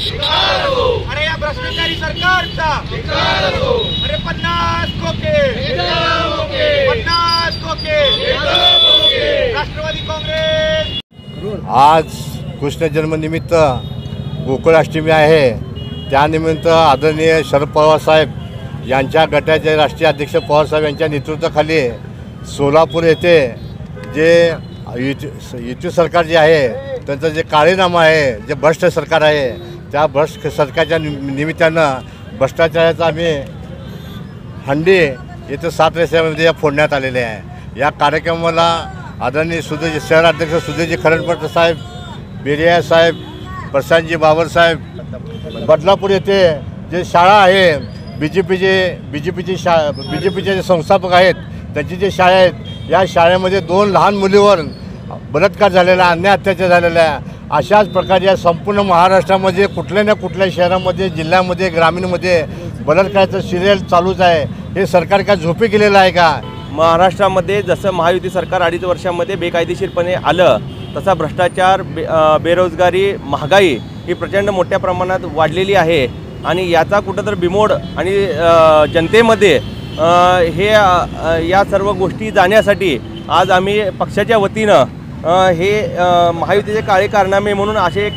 अरे या भ्रष्टाचारी सरकारचा अरे 50 खोके 50 खोके राष्ट्रवादी काँग्रेस। आज कृष्ण जन्मनिमित्त गोकुळाष्टमी आहे। त्यानिमित्त आदरणीय शरद पवार साहेब यांच्या गटाचे राष्ट्रीय अध्यक्ष पवार साहेब यांच्या नेतृत्वाखाली सोलापूर येथे जे युती सरकार जे आहे त्यांचं जे काळेनामा आहे, जे भ्रष्ट सरकार आहे, त्या भ्रष्ट सरकारच्या निमित्तानं भ्रष्टाचाराचा आम्ही हंडी येथे 7 रस्त्यामध्ये फोडण्यात आलेले आहे। या कार्यक्रमाला आदरणीय शहर अध्यक्ष सुधीरजी खरंडपट साहेब, बेरिया साहेब, प्रशांतजी बाबर साहेब, बदलापूर येथे जे शाळा आहे बीजेपीचे जे संस्थापक आहेत त्यांची जे शाळा आहेत, या शाळेमध्ये 2 लहान मुलीवर बलात्कार झालेला, अन्याय अत्याचार झालेला आहे। अशाच प्रकारे या संपूर्ण महाराष्ट्रामध्ये कुठल्या ना कुठल्या शहरामध्ये, जिल्ह्यामध्ये, ग्रामीणमध्ये बलात्काराचं सिरियल चालूच आहे। हे सरकार काय झोपी गेलेलं आहे का? महाराष्ट्रामध्ये जसं महायुती सरकार 2.5 वर्षामध्ये बेकायदेशीरपणे आलं तसा भ्रष्टाचार, बेरोजगारी, महागाई ही प्रचंड मोठ्या प्रमाणात वाढलेली आहे आणि याचा कुठंतरी बिमोड आणि जनतेमध्ये हे या सर्व गोष्टी जाण्यासाठी आज आम्ही पक्षाच्या वतीनं हे महायुतीचे काळे कारनामे म्हणून असे